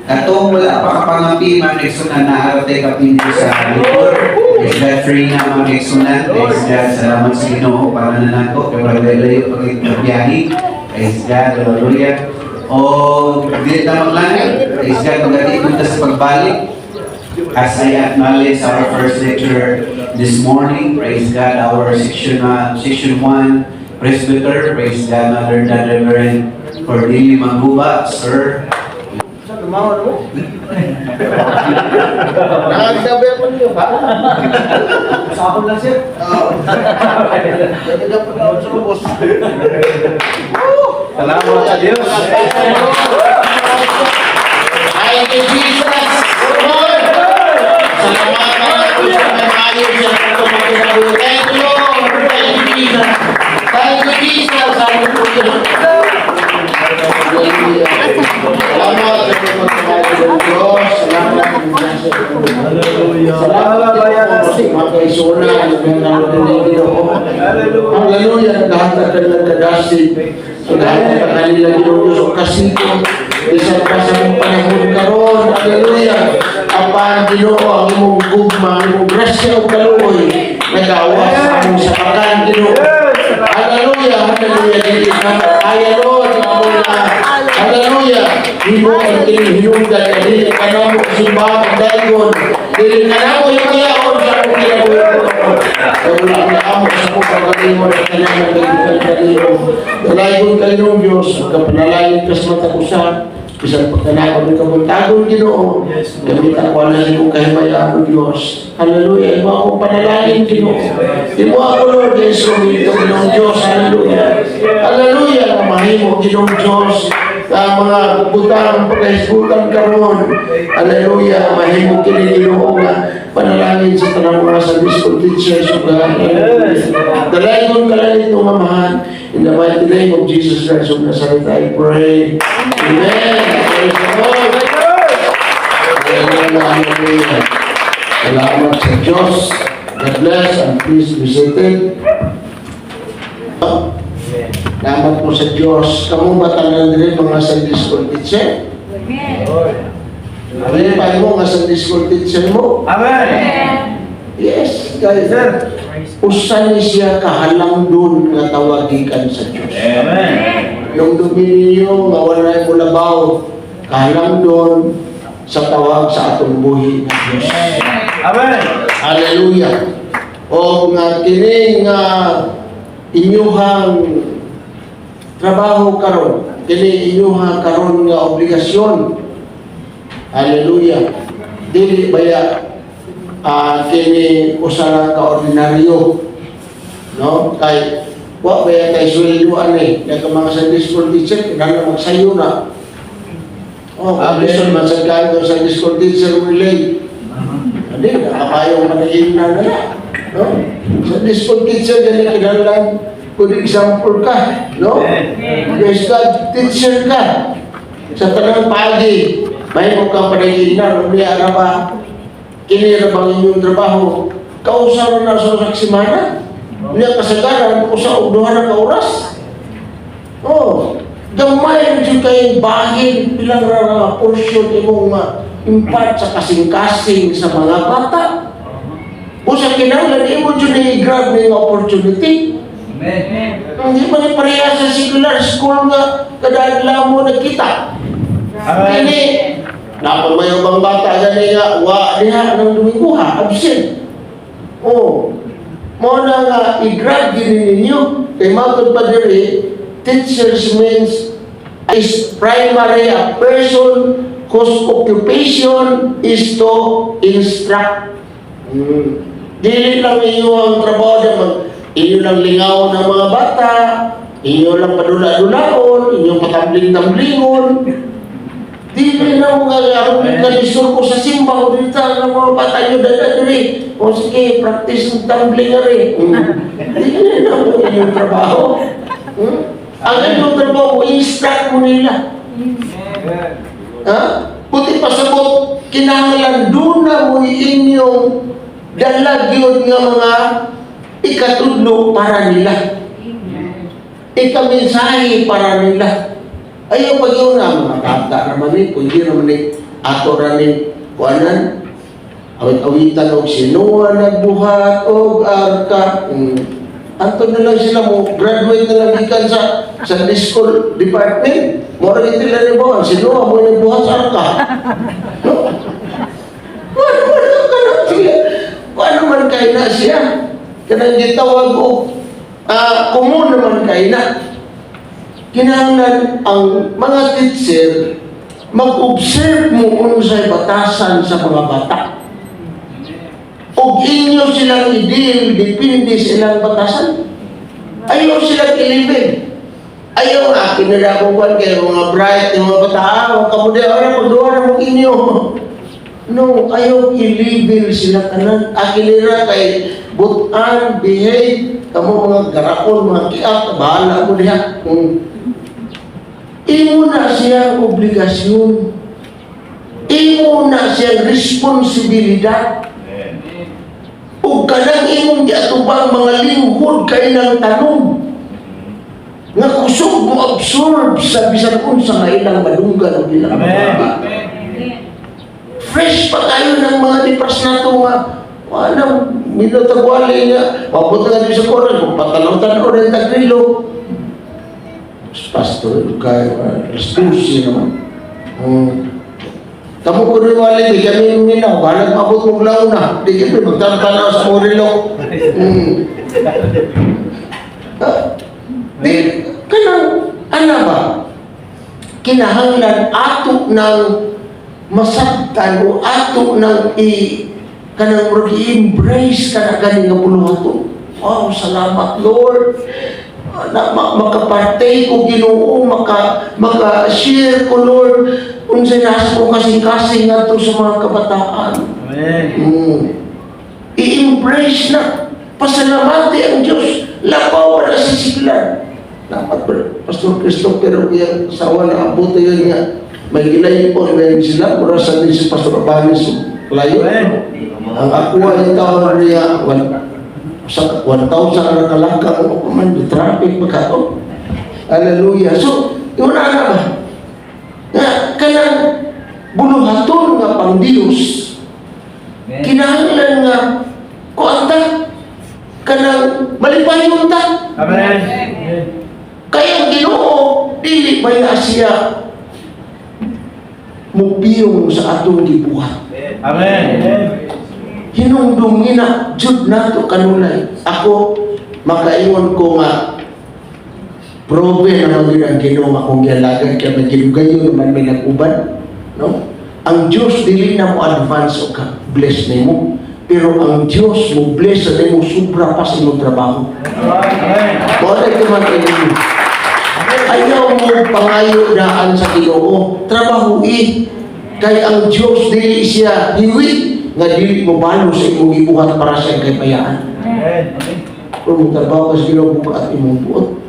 Katong wala pa kapangampi man eksunan na arate kapindi sa likod. Is that free na mga eksunan? Is that salamat sa Ginoo para na nato kay wala-layo pagbiyahe. Is that hallelujah. O di na maglangit. Is that pagdating sa pagbalik. As I acknowledge our first lecture this morning, praise God, our section 1 presbyter, praise God, Mother and Reverend Cordelia Maguba, sir. Mau mo? Nakagabi ako niyo ba? Sa ako lang siya. Oo. Jadi dapat ako sa lubos. Salamat sa Diyos. Thank you, Jesus. Lord. Salamat po sa mga sa pagkakamagin. Thank you, Lord. Thank you, Jesus. Thank you, Jesus. Salamat po sa salamat sa Diyos. Salamat mga kaisuna. Hallelujah. Naghahatag ka ng kadasig. Naghahatag ka kanila Diyos o kasito. Isang pa sa mong panahon karon. Hallelujah. Ang Ginoo ang imong gugma, ang imong grasya o kaluoy. Nag-awas sa among sapakan Ginoo. Hallelujah. Hallelujah. Dili na kaya Lord. Hallelujah. Himo ang hinungdan na dili ka na mo simbahan ang dagon. Dili ka na mo yung kayaon sa akong kinabuhi. Wala na amo sa akong pagkalimon at kailangan ng kalimon. Dalagon ka ng Diyos. Kapanalangin ka sa matakusan. Isang pagkanaon ng kabuntagon Ginoo. Gamitan ko na sa kong kahimayaan ng Diyos. Hallelujah. Imo akong panalangin Ginoo. Imo ako Lord Yesu. Ito Ginoo Diyos. Hallelujah. Hallelujah. Mahimo Ginoo Diyos. Mga butang pagkahisbutan karon. Hallelujah. Mahimo kini Ginoo nga panalangin sa tanang mga service school teachers. Dalagon ka lang itong amahan. In the mighty name of Jesus Christ of Nazareth, I pray. Amen. Praise the Lord. Hallelujah. Salamat sa Diyos. God bless and please be seated. Salamat po sa Diyos. Kamu matanan rin mga Sunday school teacher? Amen. Paano mo nga Sunday school teacher mo? Amen. Yes, guys. Usan siya kahalang doon nga tawagikan sa Diyos. Amen. Yung dominio nga wala yung labaw, kahalang doon sa tawag sa atong buhi ng Diyos. Amen. Hallelujah. O nga kini nga inyuhang trabaho karon, kini inyuhang karon nga obligasyon. Hallelujah. Dili baya kini usa ka ordinaryo, no? Kay wa baya kay sweldoan ni kay mga Sunday school teacher kinahanglan magsayo na. Listen man sa kanto sa Sunday school teacher relay. Hindi na kayo manahin na no? Sunday school teacher dili kinahanglan good example ka, no? Yes, God, teacher ka. Sa tanang pagi, may mo kang panahin na, niya na ba? Kini na bang inyong trabaho? Kausaran na sa saksimana? Niya kasagaran, usa o duha na kauras? Gamay yung kayong bagay, bilang porsyon imong impart sa kasing-kasing sa mga bata. Usa kinahanglan imo dyan i-grab na yung opportunity. Hindi man yung pareha sa secular school nga kadadla mo nagkita. Kini, napamayo bang bata gani nga, wa diha ng Domingo ha, absent. Mo na nga i-grab gini ninyo. Kay matod pa diri, teachers means is primary a person whose occupation is to instruct. Dili lang inyo ang trabaho naman, inyo lang lingaw ng mga bata, inyo lang padula-dulaon, inyo patambling-tamblingon. Dili na mo nga nalisor ko sa simba o dito ng mga bata nyo dali. O sige, practice ng tumbling nga rin. Dili na mo inyong trabaho. Ang inyong trabaho, i-instruct mo nila. Puti pasabot, kinahanglan doon na mo inyong dalagyon nga mga ikatudlo para nila. Ikaminsahe para nila. Ayaw pag yun nga, mga bata naman eh, pwede naman eh, ato ranin, kuanan, awit-awitan o sinuha nagbuhat o arka. Ato na lang sila mo, graduate na lang ikan sa Sunday School Department. Mora ito lang ni Bawan, sinuha mo nagbuhat sa arka. No? Paano man kayo na siya? Kanang gitawag o kumun naman kayo na. Kinahanglan ang mga teacher mag-observe mo kung sa'y batasan sa mga bata. O inyo silang i-deal, depende silang batasan. Ayaw silang ilibig. Ayaw nga, kinalakuan kayo mga bright, yung mga bata, huwag ka mo di, pagduwa na mo inyo. No, ayaw i-label sila kanan. Akinira kay butan, behave, kamo mga garakon, mga kiak, bahala mo diha. Imo na siyang obligasyon. Imo na siyang responsibilidad. Ug kanang imong giatubang mga lingkod kay nang tanong. Nga kusog mo absorb sa bisan unsa nga ilang madunggan o ilang mga fresh pa tayo ng mga dipras na ito nga. Walang minutagwali nga. Mabot nga din sa koran. Kung patalautan o rin tagrilo. Pastor, kayo, restusi naman. Kamu ko rin wali, di kami minaw. Balag mabot mong lao na. Di kami magtantanaw sa morilo. Di, kanang, ano ba? Kinahanglan ato ng masabtan o ato ng kanang i-embrace ka na ganing nga buluhaton. Wow, salamat Lord. Na makapartay ko Ginoo, maka-share ko Lord kung sinas ko kasing-kasing nga to sa mga kabataan. Amen. I-embrace na. Pasalamati ang Diyos. Lapaw na sa siglan. Dapat Pastor Christopher, yung asawa na abot yun nga. May gilay po, may sila, mura sa din si Pastor Abanis, layo. Ang ako ay taon niya, 1,000 na kalangkang man, di traffic magkato. Hallelujah. So, yun na ba? Nga, kanang buluhaton nga pang Diyos, kinahanglan nga, kuanta, kanang malipayon ta. Amen. Kaya Ginoo, dili ba siya mupiyong sa atong gibuhat. Amen. Hinungdungin na, jud nato kanunay. Ako, makaingon ko nga, probe naman yun ang Ginoo akong gialagan, kaya magilugayo naman may nag-uban. No? Ang Diyos, dili na mo advance o ka, bless na mo. Pero ang Diyos mo bless na mo, sobra pa sa imong trabaho. Amen. Wala ito man kayo. Ayaw mo pangayo daan sa Ginoo. Trabahui. Kaya ang Diyos, dili siya hiwi. Nga dili mo balo sa imong ibuhat para sa kay payaan. Amen. Kung mong trabaho ka sa Ginoo, buka at imong buot.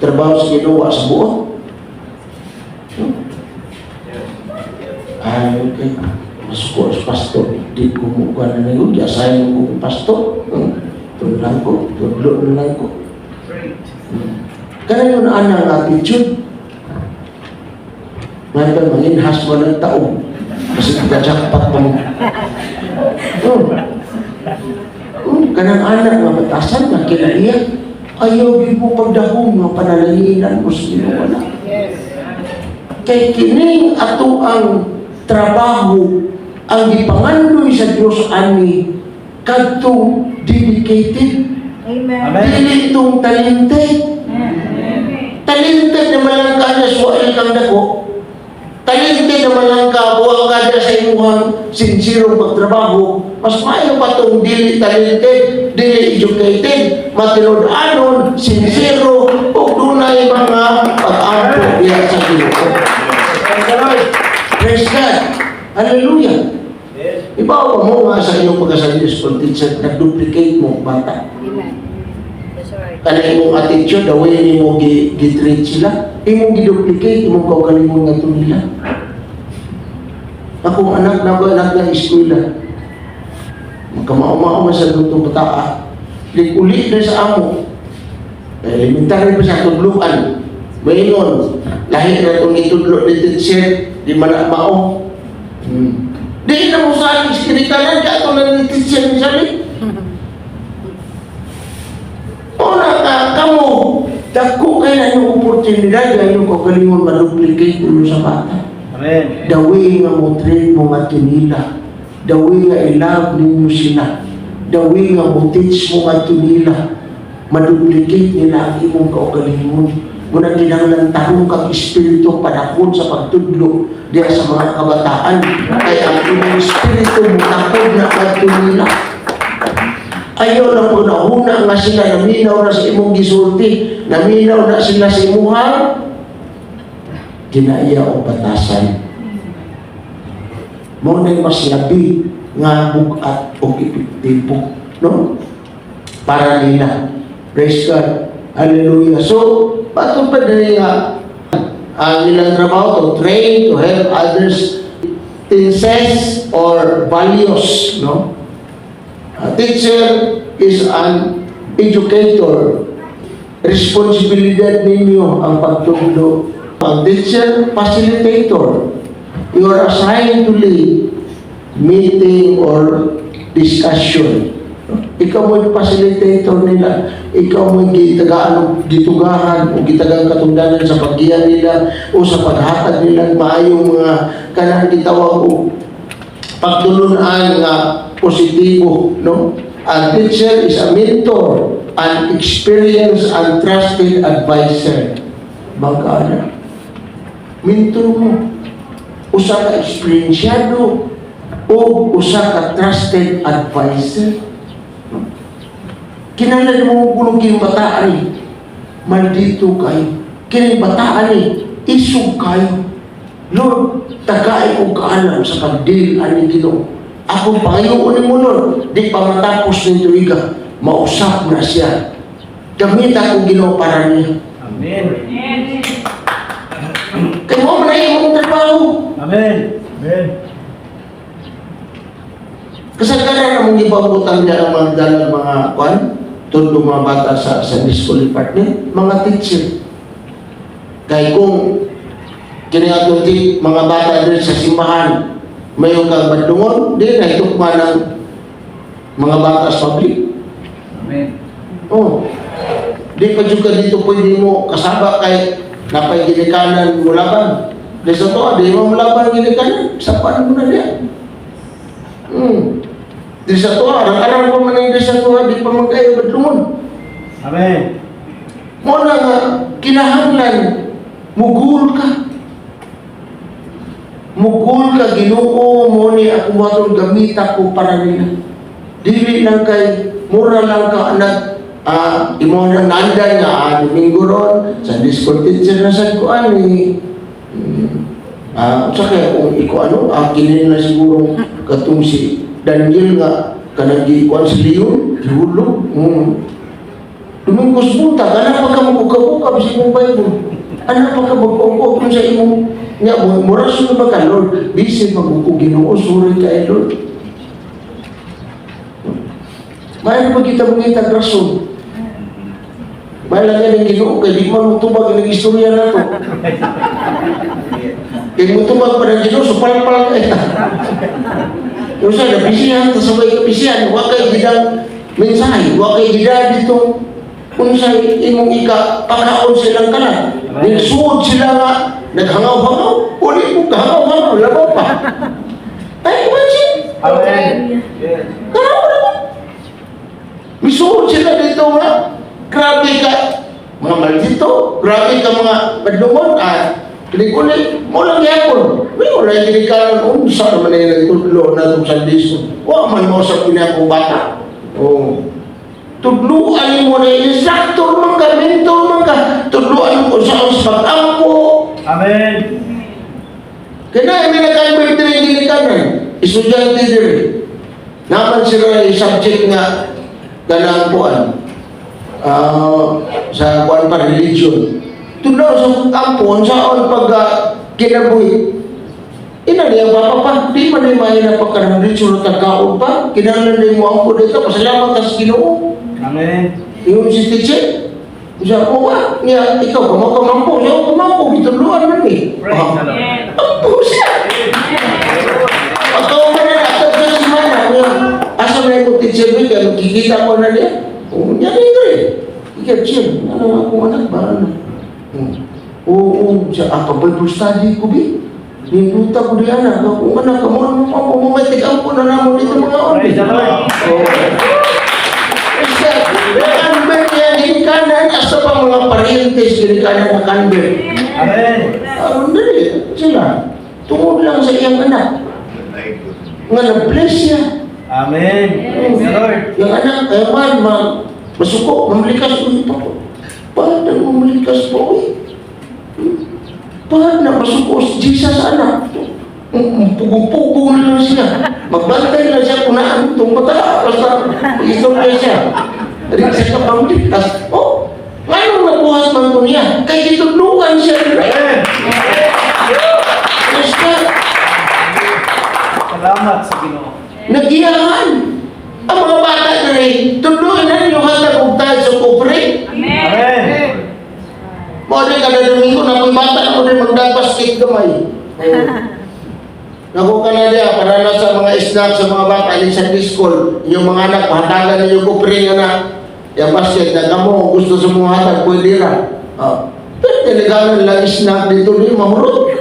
Trabaho sa Ginoo sa buot. Ay, okay. Masuko as pastor. Di ko mukha na ngayon. Di asahin mo kong pastor. Tulang ko. Tudlo na lang ko. Kaya yun ang attitude. Ngayon, manginhas mo ng taong. Kasi nagjackpot mo. Kanang anak nga batasan nga kinaiyak. Ayaw din mo pagdahong nga panalahinan mo sa Ginoo. Kay kining ato ang trabaho ang ipangandoy sa Diyos ani kadtong dedicated. Amen. Dili itong talented. Talented naman lang ka na suwail kang dako. Talented naman lang ka buwang ka sa imuhang sincere pagtrabaho. Mas maayo pa itong dili talented, dili educated, matinod-anon, sincero, o dunay mga pag-ampo diya sa Ginoo. Praise God. Hallelujah. Ibaw mo nga sa iyong pagkasali school teacher, nag-duplicate mo bata. Kana imong attitude, the way imong gi-treat sila, imong gi-duplicate, imong kaugalingon nga ito nila. Akong anak na ba, anak na eskwela, magkamao-mao sa lutong bataa, uli na sa amo, elementary pa sa tudluan, maingon, Lahi na itong itudlo ni teacher, di mao. Di na mo sa iskirikanan, ka ito na ni teacher ni sabi. Una ka, kamo, dako kayo na yung oportunidad, yung kagalingon maduplicate mo sa bata. Amen. The way nga mo treat mo nga nila. The way nga i-love ninyo sila. The way nga mo teach mo nga nila. Maduplicate nila ang imong kaugalingon. Muna kinahanglan tarong kang espiritu panakon sa pagtudlo diya sa mga kabataan. Kaya ang imong espiritu mo takod na nila. Ayaw na po na nga sila, naminaw na sa imong gisulti, naminaw na sila sa imuhang ginaiya o batasan. Mo na mas labi nga bugat o epektibo, no? Para nila. Praise God. Hallelujah. So, patong pa din nga ang ilang trabaho to train, to help others sense or values, no? A teacher is an educator. Responsibilidad ninyo ang pagtudlo. Ang teacher, facilitator. You are assigned to lead meeting or discussion. Ikaw mo yung facilitator nila. Ikaw mo yung gitugahan o gitagang katundanan sa paggiyan nila o sa paghatag nila maayong mga kanang gitawag o pagtulunan nga positibo, no? A teacher is a mentor, an experienced and trusted advisor. Bangka mentor mo, usa ka eksperyensyado o usa ka trusted advisor. Kinahanglan mo kung kini bataan ni maldito kayo. Kini bataan ni isog kayo. Lord, tagay ko kaalam sa pagdil ani Ginoo. Ako pangayoon ni mo, Lord, di pa matapos ng tuiga, mausap na siya. Gamit ako Ginoo para niya. Amen. Kaya mo man ay imong trabaho. Amen. Amen. Kasagaran na mong ipabutan niya ang mga dalang mga kwan, tundo mga bata sa Sunday School Department, mga teacher. Kaya kung kinatunti mga bata din sa simbahan, mayroon kang badungon, di na itukma ng mga bata sa public. Amen. Oh, di pa juga dito pwede mo kasaba kay napay ginikanan mo laban. Di sa to, di mo laban ginikanan, sapaan mo na diyan. Di sa to, arang-arang pa man yung di sa to, di pa magkayo badungon. Amen. Mo na nga, kinahanglan, mugul ka. Mugul ka, Ginoo mo ni ako matong gamita ko para nila. Dili lang kay, mura lang ka anak, imo nang nandan nga, Domingo ron, sa School teacher na sa kuan ni, sa kaya kung iko ano, kinin na siguro katong si Daniel nga, kanang gikuan si Leon, hulog. Domingos bunta, anak pa ka magkukabukab sa imong Bible. Anak pa ka magkukabukab sa imong nga, mura sunod ba ka, Lord? Bisip magkukog Ginoo, suri ka Lord. Mayroon pa kita mong itag rason. Mayroon lang yung Ginoo, kaya di man tubag ang istorya na ito. Kaya mo tubag pa ng Ginoo, supal-pal ka ita. Yung sa nabisihan, tasabay ka bisihan, huwag kayo gidang mensahe, huwag kayo gidang ditong kung sa imong pagkaon silang kanan. Nagsuod sila nga, naghangaw-hangaw, uli mo kahangaw-hangaw, labaw pa. Ay, imagine! Amen. Karaw naman. Misuod sila dito nga, grabe ka, mga maldito, grabe ka mga badlungon, kilig-ulit, mo lang yapon. May wala yung kinikalan, saan naman yung nagtudlo na itong Sundays. Huwag man mo sa pinakong bata. Tudluan mo na instructor man ka, mentor man ka, tudluan mo sa pag-ampo. Amen. Kaya na, may nakaibig din yung ginikanan. Estudyante din. Naman sila yung subject nga ganampuan sa kuwan pa, religion. Tudlaw sa pag-ampo, saan pag kinabuhi. Inali ang papa pa, di man yung mahina pa ka ng ritual at tagkaon pa. Kinahanglan din mo ang po dito, pasalamat ka sa Ginoo. Amen. Yung si teacher, Siya, o ba? Niya, ikaw, kamako. Siya, kamako. Gituluan man eh. Praise the Lord. Ampo siya. Pagkaw mo na natin sa simana, niya, asa na yung teacher mo, kaya magkikita ko na niya. O, niya na yun eh. Ikaw, siya, ano ako anak ba? Oo, siya, Bible study ko, bi. Ninduta ko di anak. Kung anak ka mo, mamamatig ang po na naman dito mga Praise the Lord. Convert niya, ginikanan, asa pa mga parientes, ginikanan na convert. Amen. Aron dali, sila. Tungod lang sa iyang anak. Nga na-bless siya. Amen. Praise the Lord. Yung anak, kaya man, masuko, mamalikas ko ito. Paano mamalikas po eh? Paano na masuko si Jesus anak? Pugong-pugong na lang siya. Magbantay na siya kunaan itong bata. Basta ito na siya. Rin siya kapamlikas. Oh, ngayon nabuhat man ko niya. Kaya itulukan siya. Amen. Yes, God. Salamat sa Ginoo. Nagiyahan. Ang mga bata na rin, tuluan na yung hatag tayo sa kufre. Amen. Mo rin kada domingo na kung bata mo rin magdabasket gamay. Naku ka na diya, para na sa mga snack sa mga bata in Sunday school, yung mga anak, hatagan na yung kupre nga na, yung basket na kamo, gusto sa mga hatag, pwede ra. Pero talagang lang snack dito rin, mahurot.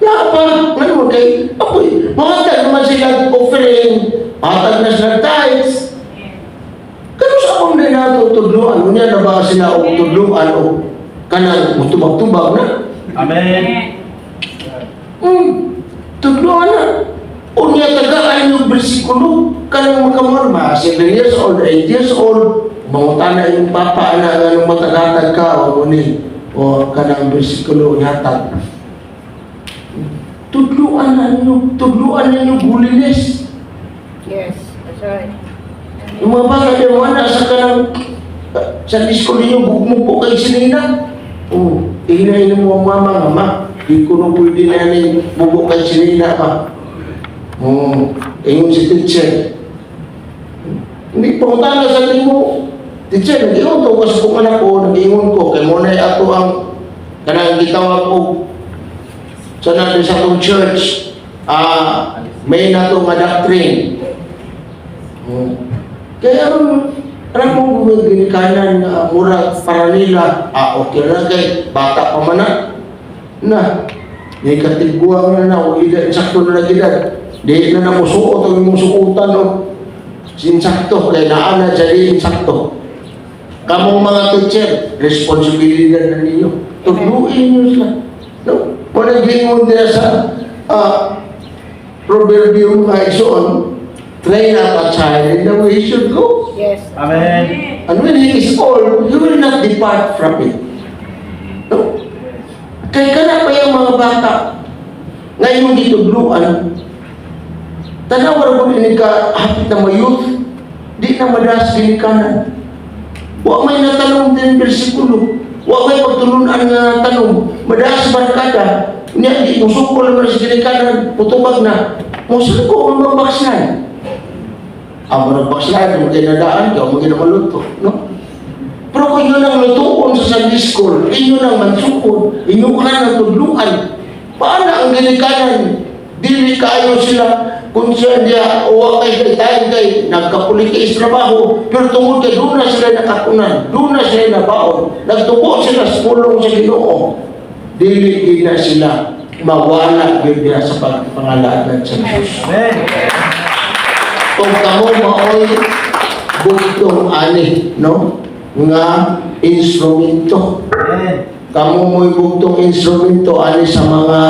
Apa? Ano mo kay? Apoy, mahatag naman sila offering, mahatag na sila tithes. Kano sa akong na nato tudluan? Unya na ba sila o tudluan o kanang mutubag-tubag na? Amen. Tudluan na. Unya tagaan yung bersikulo. Kanang makamorma, 7 years old, 8 years old, mangutana yung papa na anong matagatag ka o muni. O kanang bersikulo yatag. Tudluan na nyo holiness. Yes, that's right. Yung mga bata yung mga anak sa kanang sa disco ninyo, bugmo po kayo sinina. Oo, ihinahin mo ang mama. Di ko na pwede na yan bubo kayo sinina pa. Oo, ingon si teacher. Hindi pa ko tala sa mo. Teacher, nag-ingon to kasi kung anak ko, nag-ingon ko, kaya muna ako ang kanang gitawag ko sa natin sa akong church, may nato nga doctrine. Kaya alam mo ginikanan na mura para nila, okay na kay bata pa man na may katigbuang na o edad, sakto na nag-edad. Di na namusuot ang imong suotan o sinsakto, kaya naana dyan insakto. Kamong mga teacher, responsibilidad na ninyo. Tugluin nyo sila. No? Kung nag-ingon nila sa proverbium nga isuon, train up a child in the way he should go. Yes. Amen. And when he is old, he will not depart from it. No? Kaya ka na pa yung mga bata, ngayon gitugluan, tanawar mo din ka hapit na may youth, di na madalas ginikanan. Huwag may natanong din bersikulo, huwag may pagtulunan na tanong, madalas barkada, niya di musuko naman sa ginikanan, putubag na, musuko ang mga baksan. Ang mga baksan, mga kinadaan, kaya mga kinamaluto, no? Pero kung yun ang lutuon sa Sunday school, inyo nang mansukon, inyo ka na tudluan. Paano ang ginikanan? Dili kayo sila, kung siya niya, uwa kay tayo nagkapulitis trabaho, pero tungkol kay doon na sila nakakunan, doon na sila nabaon, nagtubo sila sa pulong sa Ginoo. Dili na sila mawala yun niya sa pangalanan sa Diyos. Amen. Kung kamo maoy bugtong ani, no? Nga instrumento. Amen. Kamo mo'y bugtong instrumento ani sa mga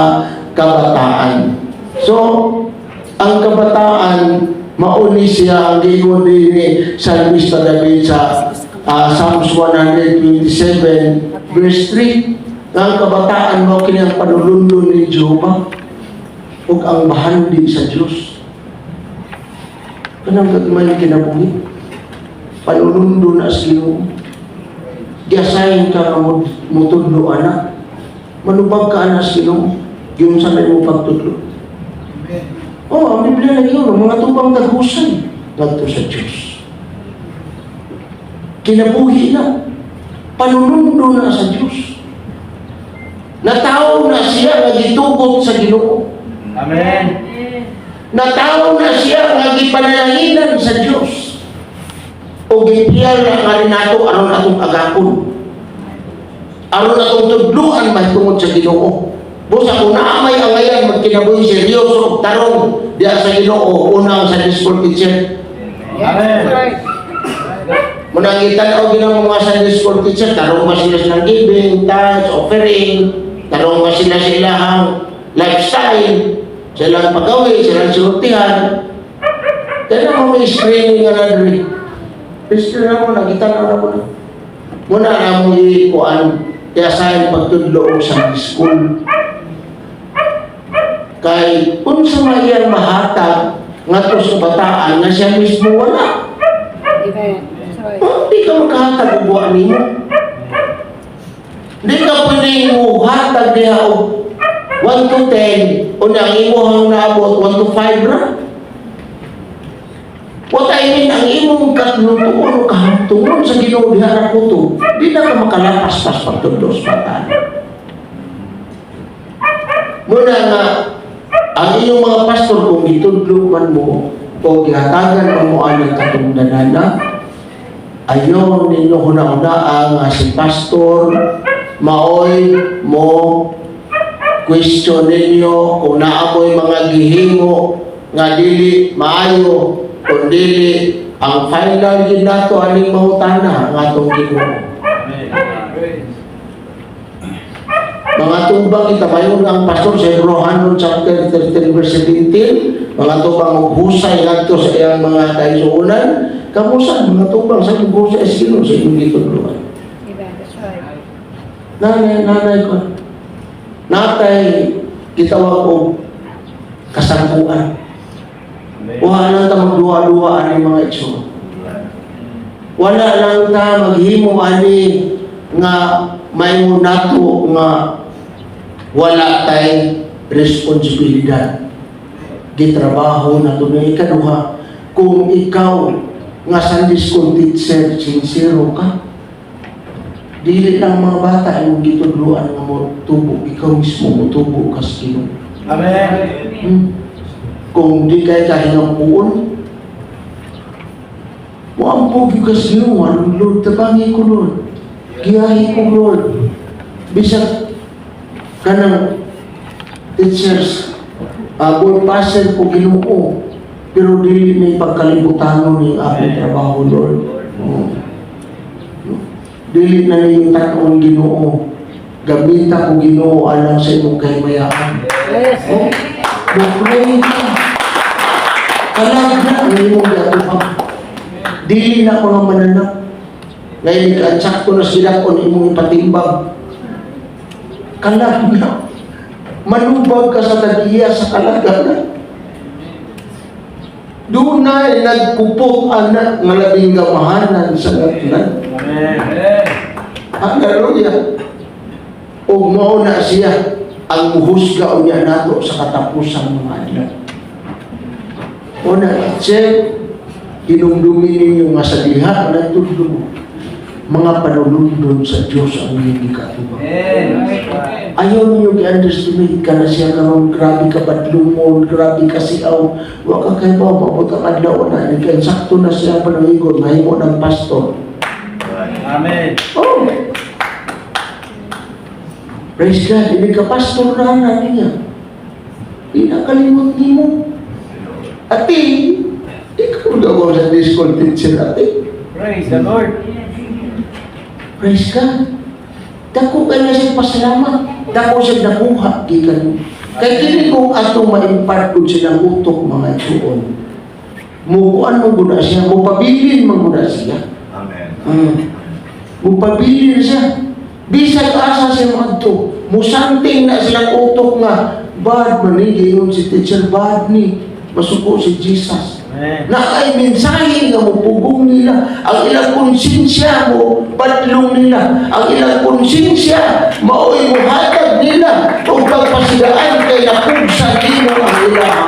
kabataan. So, ang kabataan, mauni siya ang giingon din ni Salmista David sa Psalms 127 verse 3. Ang kabataan mo kinang panulundon ni Jehovah ug ang bahandi sa Dios. Kanang gagmay kinabuhi. Panulundo na sa Ginoo. Giasayin ka nga mutudlo anak. Manubag ka anak sa Ginoo. Yung sanay mo pagtudlo. Ang Biblia na yun, mga tubang taghusay. Ganto sa Diyos. kinabuhi na, panunundo na sa Diyos. Nataw na siya nga gitugot sa Ginoo. Amen. Nataw na siya nga gipanalahinan sa Diyos. O gipiyal na nga rin nato aron atong agapon. Aron atong tudluan mahitungod sa Ginoo. Busa kung naamay ang ngayon magkinabuhi seryoso og tarong diya sa Ginoo unang sa discord teacher. Amen. That's right. Munangitan o ginang mga Sunday school teacher, tarong ba sila silang giving, tithes, offering, tarong ba sila sa ilahang lifestyle, silang paggawi, silang sultihan. Kaya naman may screening nga na rin. Pistol na mo, nakita na mo na. Muna na mo ikuan, kaya sa'yo pagtudlo o Sunday school. Kay kung sa mayang mahatag, nga to sa bataan, na siya mismo wala. Amen. That's right. Hindi ka magkahatag o buwan ninyo. Hindi ka pwedeng hatag niya o 1 to 10 o ang imo hang naabot 1 to 5 ra. What I mean, ang imong katulutuon o kahamtungon sa Ginoo diha ra ko to, di na ka makalapas-pas pagtudlos bataan. Muna nga, ang iyong mga pastor kung itudlo man mo o gihatagan mo ang katungdanana, ayaw ninyo hunang-hunaan nga si pastor maoy mo question ninyo kung naamoy mga gihimo nga dili maayo kung dili ang final yun nato aning mahutana nga itong Ginoo. Mga tubang kita mayon ang pastor sa Hebrew chapter 13 verse 17, mga tubang maghusay ngadto sa iyang mga kaisuunan, kamusta mga tubang sa maghusay sa Ginoo sa inyong gitudluan. Amen. That's right. Nanay ko. Natay gitawag og kasampuan. Wala lang ta magduwa-duwa ani mga igsoon. Wala lang ta maghimo ani nga may nato nga wala tay responsibilidad. Gitrabaho na to na ikaduha. Kung ikaw nga Sunday school teacher, sincero ka, dili lang mga bata yung gitudluan nga mo tubo, ikaw mismo mo tubo ka sa Ginoo. Amen. Kung di kay kahinang puon, mo ang pogi ka sa Ginoo, anong Lord, tabangi ko Lord, giyahi ko Lord. Bisag kanang teachers, board passer ko Ginoo, pero dili may pagkalibutan ni akong trabaho Lord. Dili na ninyo tanong Ginoo, gamita ko Ginoo alang sa imong kahimayaan. Yes. Oh, mag-pray ka. Kalag na ang imong gatupang. Dili na mga mananap. Ngayon ika-check ko na sila kung imong ipatimbang. Kalag na. Manubag ka sa tagiya sa kalaganan. Doon na nagpupok anak ng labing gamahanan sa gatnan. Amen. Hallelujah. O mauna siya ang muhusga o niya nato sa katapusang mga adlaw. Una, check, hinumdumi ninyo nga sa diha, nagtudlo mga panulundon sa Diyos ang hindi katubang. Ayaw ninyo i-underestimate ka na siya karon grabe ka badlumon, grabe ka siaw, wa ka kay ba, mabot ang adlaw na, kaya sakto na siya panangigon, mahimo ng pastor. Amen. Oh! Praise God, hindi ka pastor na niya. Pinakalimot mo. Ati, ikaw daw sa discord teacher ati. Praise the Lord. Praise God. Dako ka na siya pasalamat. Dako siya nakuha. Gikan. Kaya kini kung ato ma-impart ko siya ng utok mga isuon. Mukuan mo guna siya. Mupabilin mo guna siya. Amen. Mupabilin siya. Bisag asa siya magto. Musanting na silang utok nga. Bad man ni, gayon si teacher, bad ni. Masuko si Jesus. Amen. Na ay mensahe nga mo pugong nila. Ang ilang konsensya mo, batlong nila. Ang ilang konsensya, mao'y muhatag nila. O pagpasigaan kay nakugsa nila ang ilang.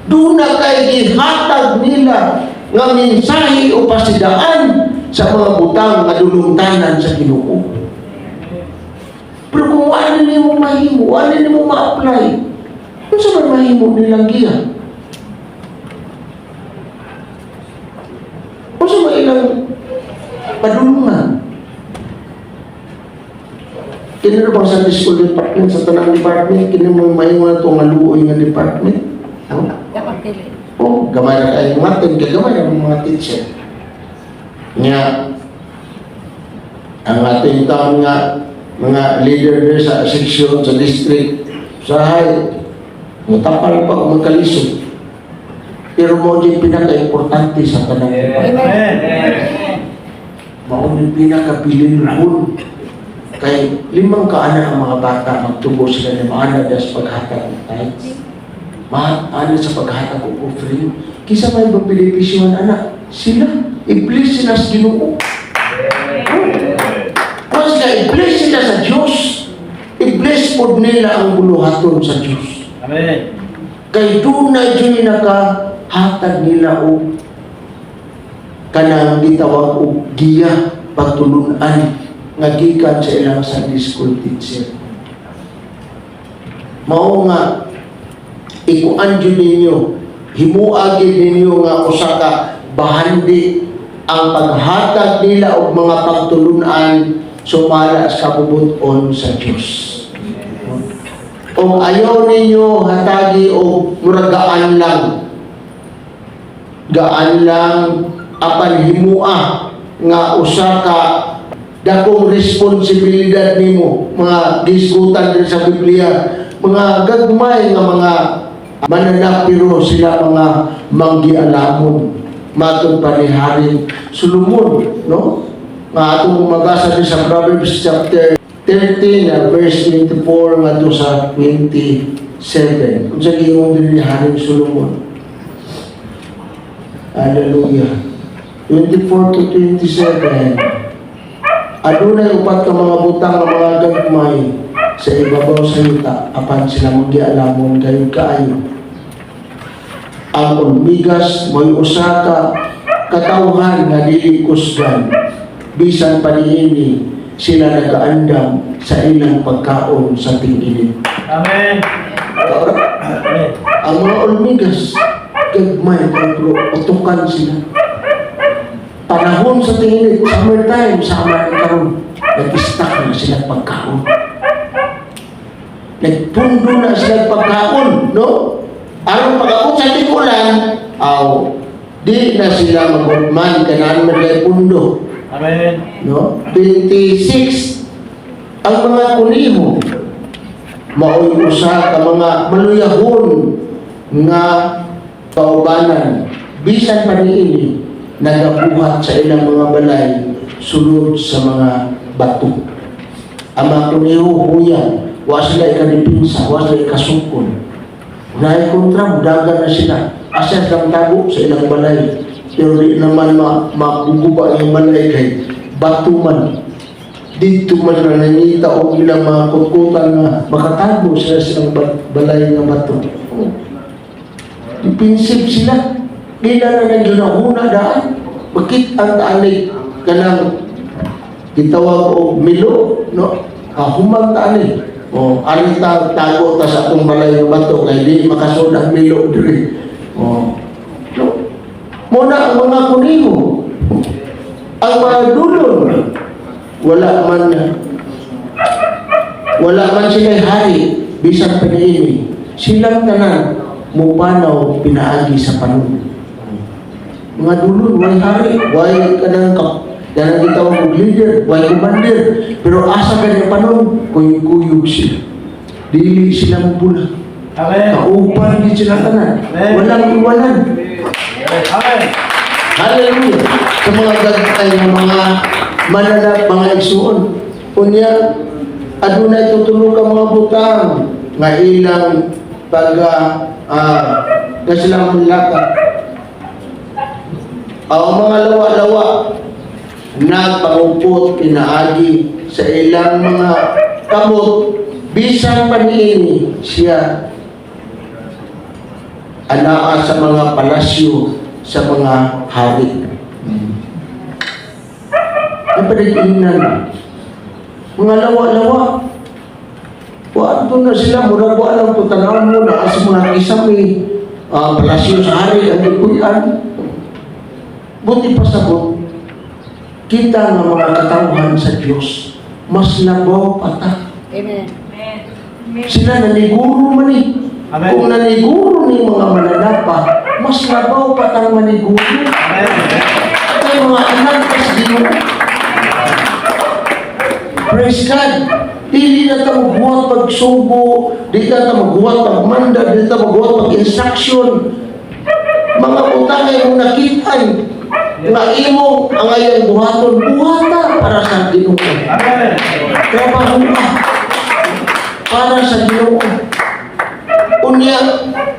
Doon na kay gihatag nila nga mensahe o pasidaan sa mga butang nga dulungtanan sa Ginoo. Pero kung ano nimo mahimo, ano nimo ma-apply, kung sa man mahimo nilang giya? Kung sa man ilang padulungan? Kini na bang Sunday School Department sa tanang department, kini mo mahimo na itong maluoy nga department? No? Dapat dili. Oh, gamay na kayo mga tin, gamay na mga teacher. Nga, ang ating taon nga, mga leader there sa section, sa district, sa high, matapal pa o magkalisod. Pero mo din pinaka-importante sa tanang department. Amen. Maunang pinaka-bilin rahon. Kay 5 kaana ang mga bata, magtubo sila ng mga anak sa paghatag ng tithes. Maano sa paghatag ng offering. Kisa may benepisyohan anak, sila, i-bless sila sa Ginoo. Kung sila i-bless sila sa Diyos, i-bless po nila ang buluhaton sa Diyos. Amen. Kay doon na dyan nakahatag nila o kanang gitawag o giya pagtulunan nga gikan sa ilang Sunday school teacher. Mao nga ikuan jud ninyo, himuagid ninyo nga usa ka bahandi ang paghatag nila og mga pagtulunan sumala sa kabubuton sa Dios. Kung ayaw ninyo hatagi o muragaan lang, gaan lang apan himua nga usa ka dakong responsibilidad nimo, mga gisgutan din sa Biblia, mga gagmay nga mga mananapiro sila mga manggialamon matod pa ni Haring Solomon, no? Nga atong mabasa din sa Proverbs chapter 13 verse 24 nga to sa 27 kung sa giingon din ni Haring Solomon. Hallelujah. 24 to 27. Adunay upat ka mga butang nga mga gagmay sa ibabaw sa yuta apan sila magialamon kayo kaayo. Ang ulmigas mo'y usa ka katawhan nga dili kusgan bisan paniini sila nagaandam sa ilang pagkaon sa ting-init. Amen. Amen. Ang mga ulmigas gagmay pero utukan sila. Panahon sa ting-init, summertime, sama na karon, nag-stack na sila pagkaon. Nagpundo na sila pagkaon, no? Ang pagkaon sa tikulan, di na sila mag-utman, kanaan may pundo. Amen. No? 26, ang mga kuniho, maoy usa ka mga maluyahon nga kaubanan, bisan paniini, nagabuhat sa ilang mga balay sulod sa mga bato. Ang mga kuniho huyan, wa sila ikadipinsa, wa sila ikasukon. Naay kontra, dagan na sila. Asya silang tago sa ilang balay. Pero di naman maguguba yung balay kay bato man. Dito man na nangita o ilang mga kukutan na makatago sila silang balay ng bato. Depensive sila. Di na nagyunahuna daan. Bakit ang taanay kanang gitawag o milo, no? Humang taanay. O, arita tago ta sa atong balay ng bato kay di makasud ang milo diri. O, no? Muna ang mga kuniho. Ang mga dulon, wala man sila hari, bisan paniini. Silang tanan mupanaw pinaagi sa panon. Mga dulon, way hari, way kanang gitawag og leader, way commander, pero asa ka ng panon, kuyog-kuyog sila. Dili sila mabula. Amen. Kaupan din sila tanan. Walang iwanan. Amen. Hallelujah. Sa mga gagay ng mga mananap, mga igsuon. Unya, adunay tutulog ang mga butang nga ilang nga silang manlaka. Ang mga lawa-lawa nagpangupot pinaagi sa ilang mga kamot bisan paniini siya anaa sa mga palasyo sa mga hari. Ang panaginlan, mga lawa-lawa, wato na sila, mura ko alam kung tanawin mo na sa mga kisame, palasyo sa hari, ang ipuyan. Buti pa sabot, kita ng mga katauhan sa Diyos, mas labaw pata. Amen. Sila naniguro man eh. Amen. Kung naniguro ni mga mananapa, mas labaw patang maniguro. Amen. Kaya mga anak kas Ginoo. Praise God. Dili na ta magbuhat pagsubo, di na ta magbuhat pagmanda, di na ta magbuhat pag-instruction. Mga utang ay mong nakitan, nga imo ang ayang buhaton, buhata para sa Ginoo. Amen. Trabaho ka para sa Ginoo. Unya,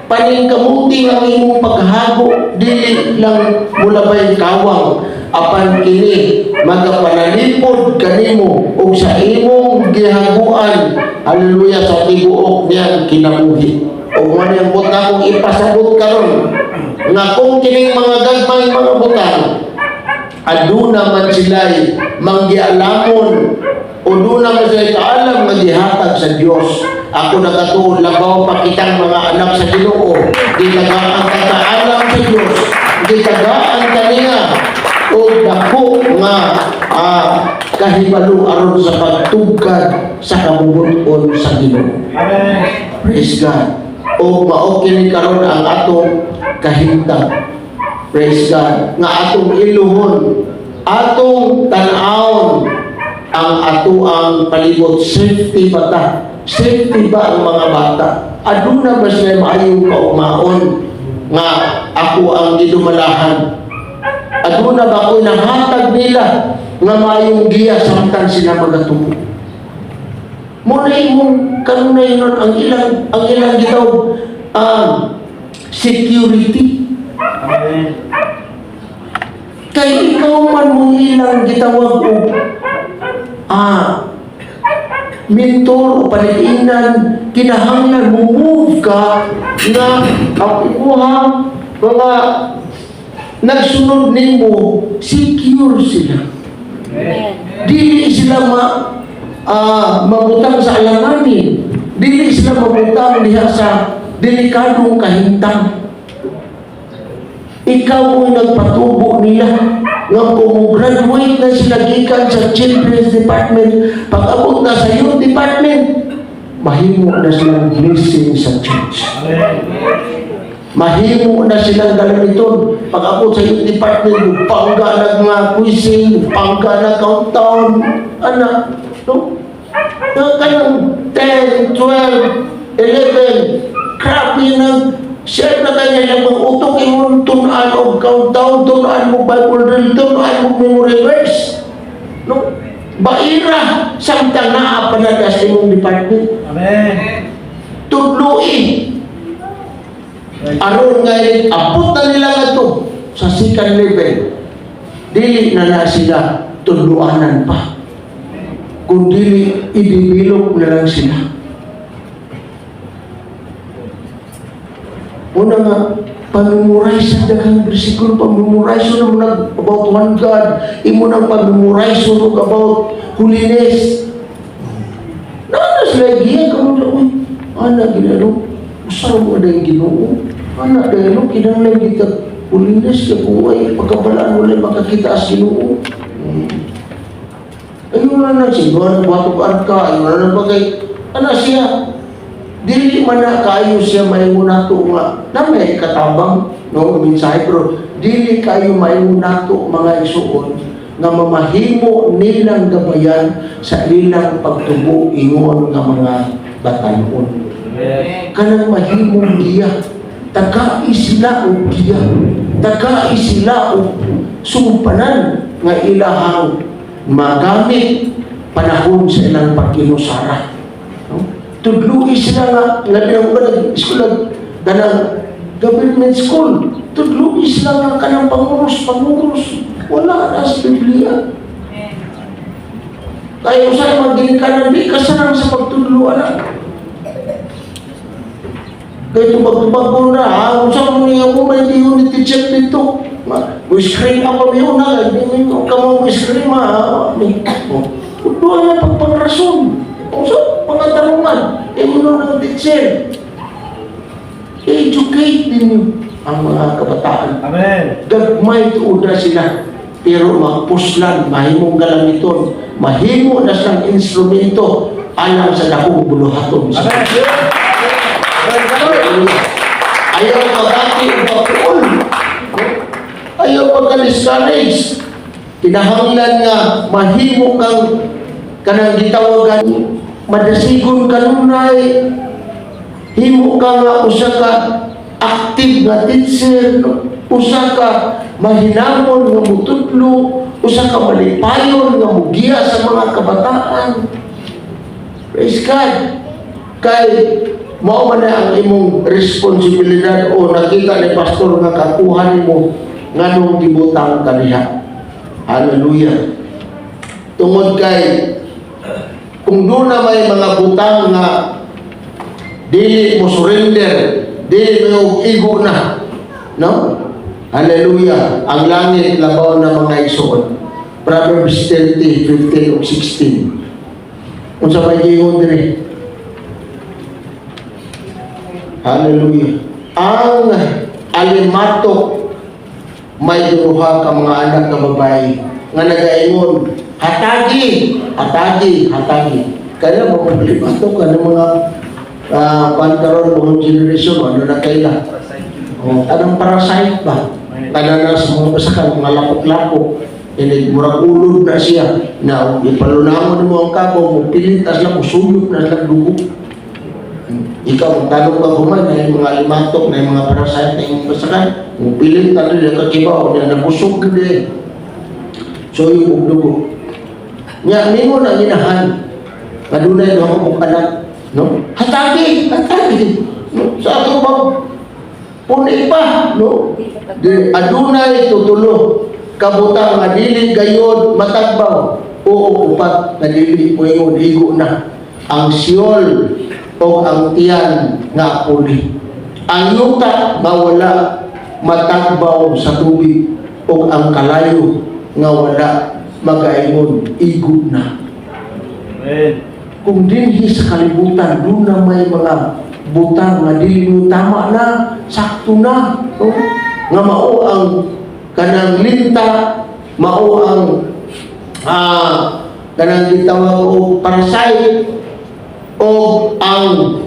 paningkamuti ang imong paghago, dili lang mulabay kawang, apan kini magapanalipod kanimo ug sa imong gihaguan, haleluya, sa tibuok niyang kinabuhi. O man ang butang kong ipasabot karon nga kung kining mga gagmay mga butang aduna man sila'y manggialamon o duna man sila'y kaalam nga gihatag sa Dios. Ako nagatuon labaw pa kitang mga anak sa Ginoo, gitagaan ka kaalam sa Dios, gitagaan kaniya o dako nga kahibalo aron sa pagtugkad sa kabubuton sa Ginoo. Amen. Praise God. O mao kini karon ang atong kahimtang. Praise God. Nga atong iluhon, atong tan-awon ang ato ang palibot. Safety ba ta? Safety ba ang mga bata? Aduna ba sila maayong kaumaon nga ako ang gidumalahan? Aduna ba ko nahatag nila nga maayong giya samtang sila magatubo? Muna imong kanunay nun ang ilang gitaw security. Amen. Kay ikaw man mong ilang gitawag o mentor o paniginan, kinahanglan mo move ka nga ang ikuha mga nagsunod nimo, secure sila. Amen. Dili sila mabutang sa alanganin. Dili sila mabutang diha sa delikadong kahintang. Ikaw ang nagpatubo nila nga kung graduate na sila gikan sa Children's Department, pag-abot na sa Youth Department, mahimo na silang blessing sa church. Amen. Mahimo na silang galamiton. Pag-abot sa Youth Department, pangga na mga quizzing, pangga na countdown, anak, no? Kanang 10, 12, 11, grabe na. Share na kanya yung mga utok imong tunan o countdown, tunan mo Bible drill, tunan mo memory verse. No? Baira, samtang naapanaga sa imong department. Amen. Tudloi. Aron nga yun, abot na nila nga to sa second level. Dili na sila tudluanan pa. Kung dili, i-develop na lang sila. Una nga, pamemorize ang daghang bersikulo, pamemorize mo about one God, imo nang pamemorize mo about holiness. Nana sila giya ka mo na, uy, anak, ginano, usara mo na yung Ginoo. Anak, dahil kinanglan kita holiness, kaya kung ay pagkabalaan mo lang makakita as Ginoo. Ayun na na siya, doon batok ka, ayun na bagay, anak siya. Dili man na kayo siya mayroon nato nga na may katabang no mensahe, pero dili kayo mayroon nato mga isuon nga mamahimo nilang gabayan sa ilang pagtubo ingon nga mga batanon. Kanang mahimong giya, tagai sila og giya, tagai sila og sumpanan nga ilahang magamit panahon sa ilang pagkinusara. No? Tudlugi sila nga nag-school, ganang government school. Tudlugi sila nga kanang pangurus. Wala na sa Biblia. Kaya usay maging kanan, di kasarang sa pagtudlo, anak. Kaya tubag-tubag ko na, kung saan mo niya mo, may di yun iti-check dito. Mo-screen ako may una, hindi mo ka mo-screen doon na pagpangrason. Kung saan, pangatarungan, mo na ng teacher. Educate ninyo ang mga kabataan. Amen. Gagmay tuuda sila. Pero magpuslan, mahimong galamiton, mahimo na siyang instrumento alang sa dakong buluhaton. Amen. Ayaw magati o pagpuol. Ayaw magka-discourage. Kinahanglan nga mahimo kang kanang gitawagan madasigon kanunay. Himo ka nga usa ka active nga teacher, usa ka mahinamon nga mutudlo, usa ka malipayon nga mugiya sa mga kabataan. Praise God. Kay mao man na ang imong responsibilidad o nakita ni pastor nga kakuha nimo nganong gibutang kaniya. Hallelujah. Tungod kay kung doon na may mga butang nga dili mo surrender, dili mo igo na, no? Hallelujah. Ang langit labaw na mga igsoon. Proverbs 30, 15 o 16. Kung sa may giingon din. Hallelujah. Ang alimatok may duruha ka mga anak na babae nga nagaingon, hatagi. Kaya mga alimatok ka ng mga pantaron mga generation, ano na kaila? Anong parasite ba? Kada na sa mga basakan, mga lapok-lapok. Murag ulod na siya. Na ipalunamon mo ang kabo, mo pilintas lang, usulog na lang dugo. Ikaw, kung tanong ka kuman, na yung mga limatok, na yung mga parasite na yung basakan, mo pilintas na kakibaw, na nabusog na din. So yung dugo. Nga, nimo na ginahan. Madunay na ako kung anak. No? Hatagi. No? Sa ato bang puni pa, no? Adunay tutulo. Kabutang nga dili gayod matagbaw. Oo upat na dili mo ingon igo na. Ang siyol o ang tiyan nga puli. Ang yuta mawala matagbaw sa tubig o ang kalayo nga wala magaingon igo na. Amen. Kung dinhi sa kalibutan, doon na may mga butang nga dili mo tama na, sakto na, no? Nga mao ang kanang linta, mao ang kanang gitawag o parasite o ang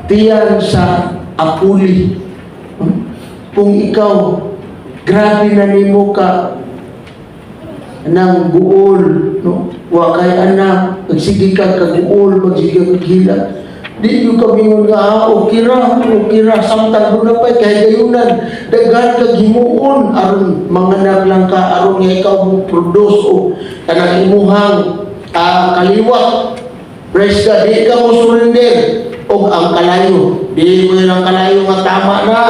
tiyan sa apuli. Kung ikaw grabe na nimo ka nang buol, no? Wa kay anak, magsige ka kaguol, magsige ka hila. Di nyo kami nga, okay ra, samtang doon na pa, kaya gayunan, daghan ka gimuon, aron mga naglang ka, aron nga ikaw mo produce o kanang imuhang kaliwat. Praise God, di ka mo surrender. O ang kalayo, di mo yun ang kalayo nga tama na,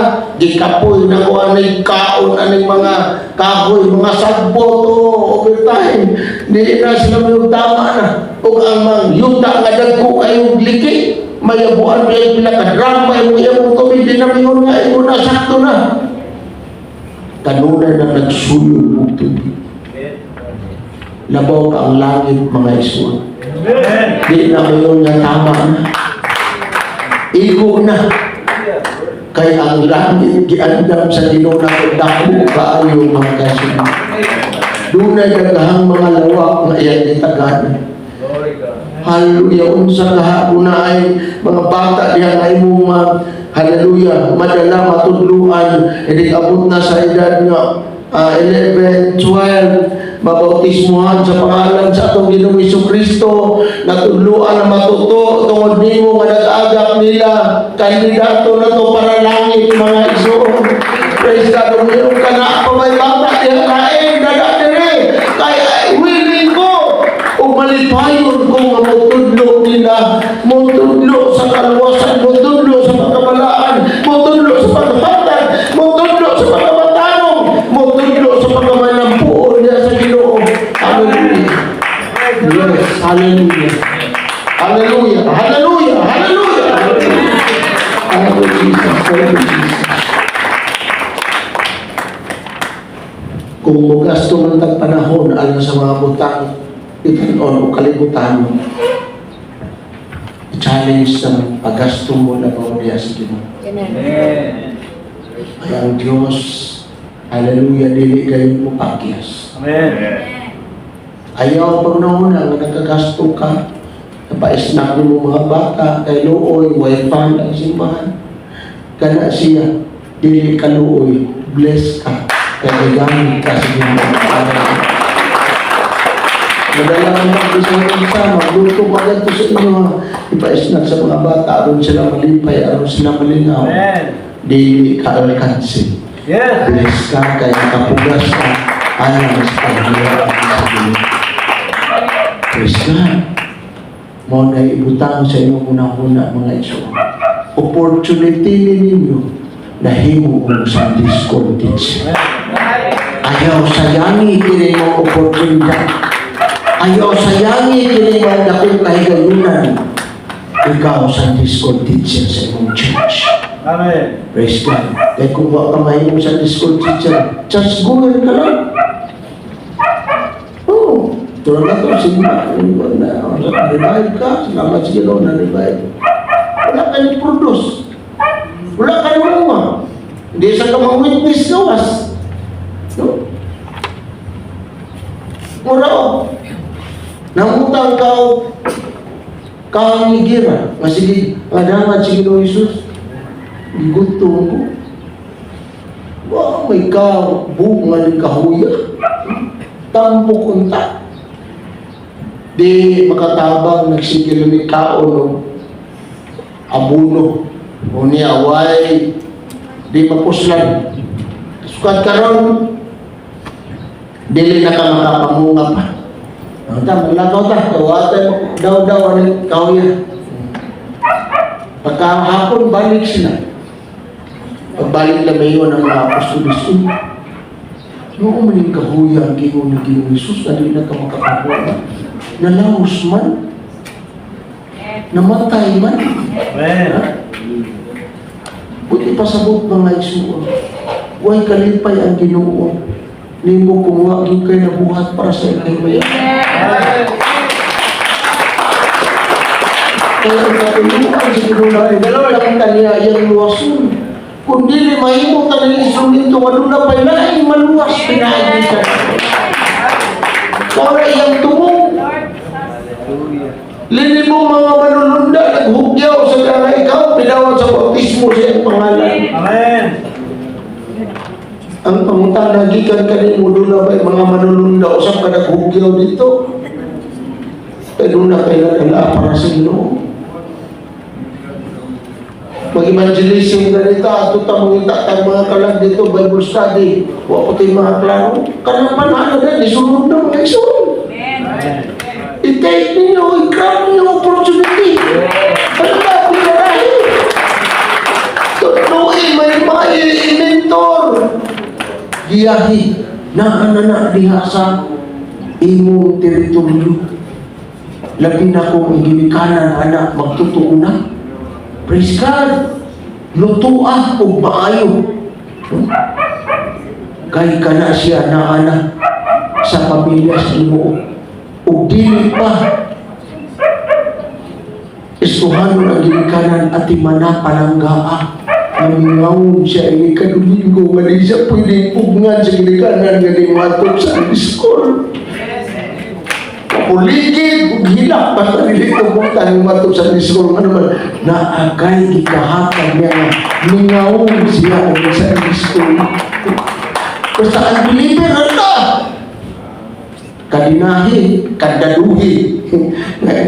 di kapoy na ko anay kaon, anay mga kahoy, mga sagbot o overtime, di na sila may tama na. O ang mga yuta nga dagko kayong liki, mayabuan kayo pinakadrama, yung iyong tubig, di na mingon nga, imo na sakto na. Kanunay na nagsulong ng tubig. Labaw ka ang langit, mga iso. Di na mingon nga tama na. Igo na. Kaya ang langit giandam sa Ginoo na dako kaayo mga kasunod. Doon ay dagahang mga lawak na iyan itagan. Hallelujah. Unsa kahapon na ay mga bata diyan ay mong hallelujah, madala matudluan, hindi abot na sa edad nga 11, 12, mabautismuhan sa pangalan sa atong Ginoong Jesucristo, natudluan na matuto tungod nimo nga nag-agak nila kandidato na to para langit mga igsoon. Praise God. Uminom ka na pa may bata diyan kain dada dire kay willing ko umalipayon ko nga mutudlo nila, mutudlo sa kaluwasan, mutudlo sa pagkabalaan, mutudlo sa pagkapatan, mutudlo sa pagkabatanong, mutudlo sa pagkamanampuon niya sa Ginoo. Hallelujah. Yes, hallelujah. Hallelujah. Hallelujah. Hallelujah. Thank you, Jesus. Thank you, Jesus. Kung magasto man tag panahon alang sa mga butang, itinon o kalibutan mo, challenge ng paggasto mo na pamilya sa Ginoo. Amen. Ay ang Diyos, hallelujah, dili kayo mo pakyas. Amen. Ayaw pag nauna nga nagkagasto ka, napaisnak mo mga bata, kay luoy, wifi ang simbahan. Kana siya, dili ka luoy, bless ka, kaya gamit ka sa Ginoo. Madala ang mag-isa, magluto ka dito sa inyo, ipaisnak sa mga bata, aron sila malipay, aron sila malingaw. Amen. Dili ka alkansi. Yes. Bless ka, kaya nakapugas ka, ayon sa paghihirap sa Ginoo. Praise God. Mo na ibutang sa inyong unang-una mga iso. Opportunity ninyo na himo kong sa Discord teacher. Ayaw sayangi kini mo opportunity. Ayaw sayangi kini mo dakong kahigayunan. Ikaw sa Discord teacher sa imong church. Amen. Praise God. Kaya kung wala ka mahimong sa Discord teacher, just go ahead ka lang. Oo. Tulad na ito, simba. Na-revive ka. Salamat sa Ginoo na revive. Wala ka ni-produce. Wala ka ni-mga. Hindi sa ka ma-witness gawas. No? Mura o. Namutang ka o. Kahangigira. Nga sige, nga damat si Ginoo Jesus. Gutong ko. Wow, may kabuk nga ni kahuya. Tampo kunta. Di makatabang nagsigil ni kaon o abuno. O niya, why di mapuslan. Sukat karon dili na ka makapamunga pa. Ang tama, lakaw ta. Kawatay mo daw-daw ang kahuya. Pagkahapon, balik sila. Pagbalik na mayon ang mga apostolis. Noong maning kahuya ang gingon ng Ginoo Jesus, na di na ka makakabuha. Nalaos man. Namatay man. Amen. Buti pasabot mga isuon. Huwag kalipay ang Ginoo. Nimo kung wagin kayo nabuhat para sa ikay mayan. Kaya ang katuluan sa Ginoo na ang taniya yung luwason. Kung dili mahimo taniya isong dito, wala na pa ilaing maluwas pinaigitan. Kaya iyang tumong. Lini mo mga manununda, naghugyaw sa kaya ikaw, pinawag sa bautismo sa iyong pangalan. Amen. Ang pangutang nagikan ka rin mo doon na ba mga manununda, usap ka naghugyaw dito. Kaya doon na kailangan para sa Ginoo. Mag-evangelism ka dito, ato tamang itatang mga kalag dito, Bible study. Huwag ko tayo mga klaro. Kanapan na na, isunod na mga isunod. I-take ninyo, i-grab ninyo opportunity. Ano ba ako karahin? Tutuin, may mga i-mentor. Giyahi, na diha sa imong teritoryo. Labi na kong igimikanan, anak, magtutuo na. Praise God! Lutua o maayo. Kay ka na siya na anak sa pamilya sa Ginoo. O dili pa. Istuhanon ang ginikanan at imana palanggaa. Namingawon siya ay kadulingo nga di siya pwede pugngan sa ginikanan nga di matog sa school. Puligid, hilak, basta nilito mo tayo matog sa school. Ano man, naagay gikahatag niya na mingawon siya ay sa school. Basta ang believer na kadinahi, kadaduhi.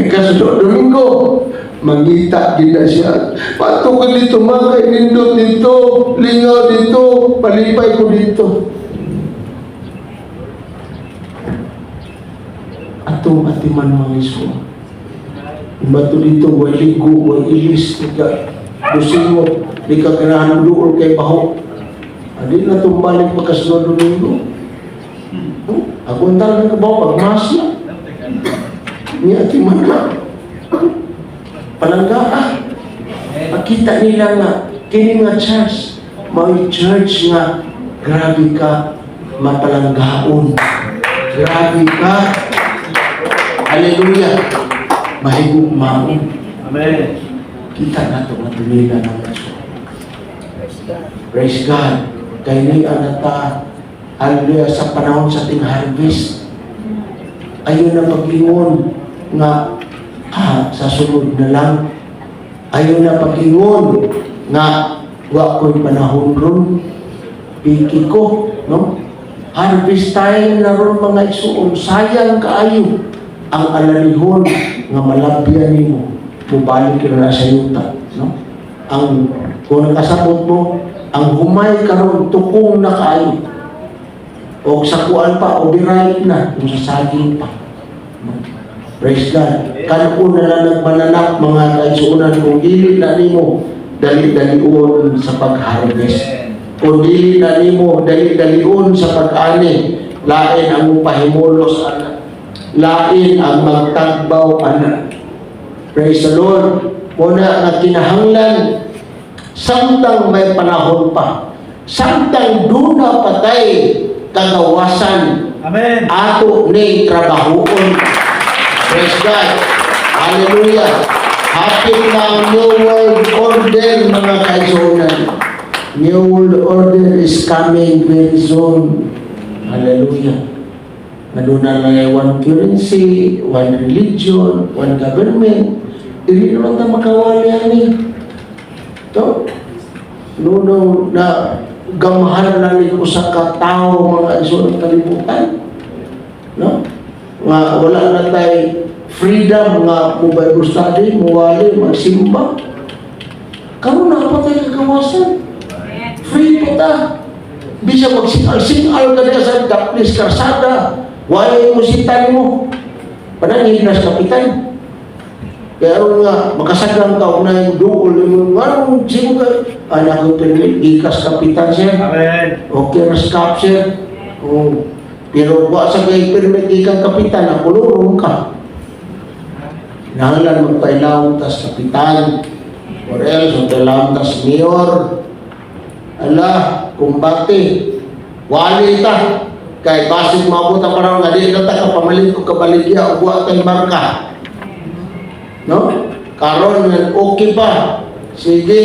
Kasunod Domingo, mangita gina siya. Patukan dito, makay nindot dito, lingaw dito, palipay ko dito. Atong atiman mga iso. Bato dito, way ligo, way ilis, dusin mo, di ka kanahan doon kay baho. Adi na itong balik pagkasunod Domingo. Ako ang talagang kabaw, pagmasya. Niya atiman ka. Palangga ka. At makita nila nga kini nga church, may church nga grabe ka mapalanggaon. Grabe ka. Hallelujah. Mahigugmaon. Amen. Kita na ito nga tumila ng Diyos. Praise God. Praise God. Kaya niya nata, hallelujah, sa panahon sa ating harvest. Ayaw na pag-ingon nga, sa sunod na lang. Ayaw na pag-ingon nga, wa ko'y panahon ron. Piki ko, no? Harvest time na ron mga isuon. Sayang kaayo ang alalihon nga malabyan nimo. Mubalik na sa yuta, no? Ang kung nakasabot mo, ang humay karon tukong na kaayo. O sa kuan pa, o birayit na, kung sa saging pa. No? Praise God. Kanuon na lang nagmananak mga kaisuunan kung dili na nimo dali-dalion sa pag-harvest. Kung dili na nimo dali-dalion sa pag-ani, lain ang pahimulos anak. Lain ang magtagbaw anak. Praise the Lord. Muna nga kinahanglan, samtang may panahon pa, samtang duna patay kagawasan, Amen. ato ni trabahoon. Praise God. Hallelujah. Happy na ang New World Order, mga kaisunan. New World Order is coming very soon. Hallelujah. Maduna lang ay one currency, one religion, one government. Hindi naman na makawali yan eh. Ito. No, na gamahan na rin ko sa katao mga iso ng kalibutan. No? Nga wala na tayo freedom nga mo Bible study, muwali, magsimba. Karoon na pa tayo kagawasan. Free pa ta. Bisa magsingal-singal ka na sa Kaplis Karsada. Why mo sintan mo? Panangin na sa kapitan. Pero nga, makasagang ka na yung duol, yung anong sino ka? Anak ko pinili, ikas kapitan siya. Amen. Okay, raskap siya. Pero wa sa kay permit ikang kapitan, nakulurong ka. Nanglan magpailaw tas kapitan. Or else, magpailaw tas mayor. Ala, kumbate. Wali ta. Kay basig maabot ang parang nga di na ta kapamalit o kabaligya o buwa tayong marka. No? Karon okay pa. Sige.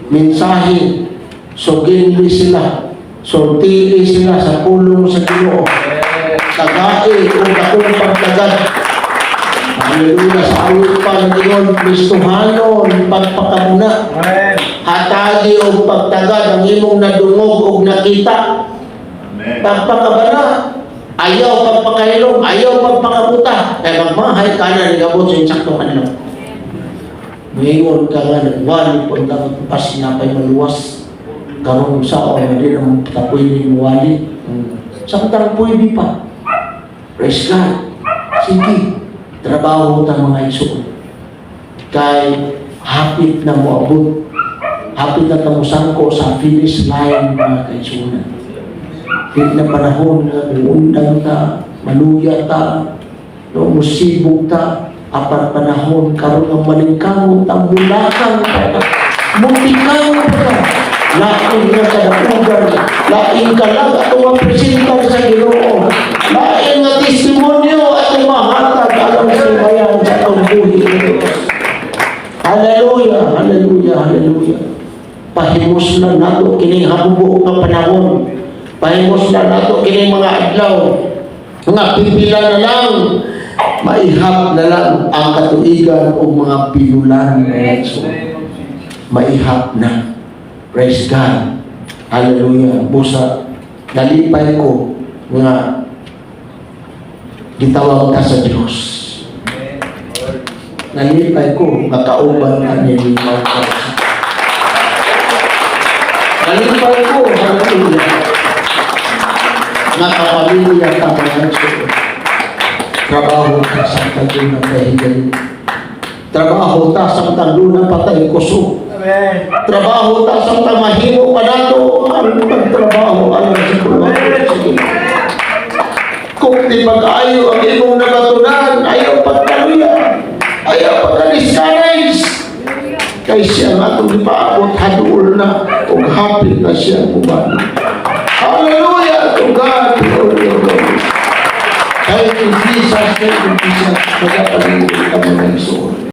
Mensahe. Suginli sila. Sortili sila sa pulong sa Ginoo. Tagai kung akong pagtagad. Hallelujah. Sa awit pa ng Ginoo, Kristohanon, pagpakamuna. Amen. Hatagi o pagtagad ang imong nadungog o nakita. Pagpakabana, ayaw pagpakailong, ayaw pagpakabuta. Kaya magmahay ka na, nagabot sa insakto kanila. Ngayon ka nga, nagwali po ang pasinapay maluwas. Karong sa o, hindi naman pwede muwali. Samtang pwede pa. Praise God. Sige, trabaho ta mga iso. Kay hapit na mo abot. Hapit na tamusan ko sa finish line mga kaisunan. Hit na panahon na undang ta, maluya ta, no, musibog ta, apat panahon, karon ang malingkamot, ang bulakang ta, mutikang ta, laing na kadapugan, laing ka lang at umapresenta sa Ginoo, laing na testimonyo at umahatag alam sa bayan sa pagbuhi nito. Hallelujah, hallelujah, hallelujah. Pahimos na nato kining habubo nga panahon. Pahimos na nato kining mga adlaw. Mga pipila na lang. Maihap na lang ang katuigan o mga pinulan. Maihap na. Praise God. Hallelujah. Busa, nalipay ko nga gitawag ka sa Diyos. Nalipay ko, makauban ka niya limaw ka. Nalipay ko, hallelujah. Nga kapamilya ka mga Diyos. Trabaho ka sa tagong ng kahigayon. Trabaho ta sa tagong patay kuso. Amen. Trabaho ta sa mahimo pa nato ang pagtrabaho alam sa Panginoon. Kung di pag-ayo ang imong nagatunan, ayaw pagkaluya, ayaw pagka-discourage. kay siya nga itong ipaabot haduol na o hapit na siya bumalik. Hallelujah to God, Lord, Lord. Thank you, Jesus. Thank you, Jesus. Magpapalingin ka mga isuon.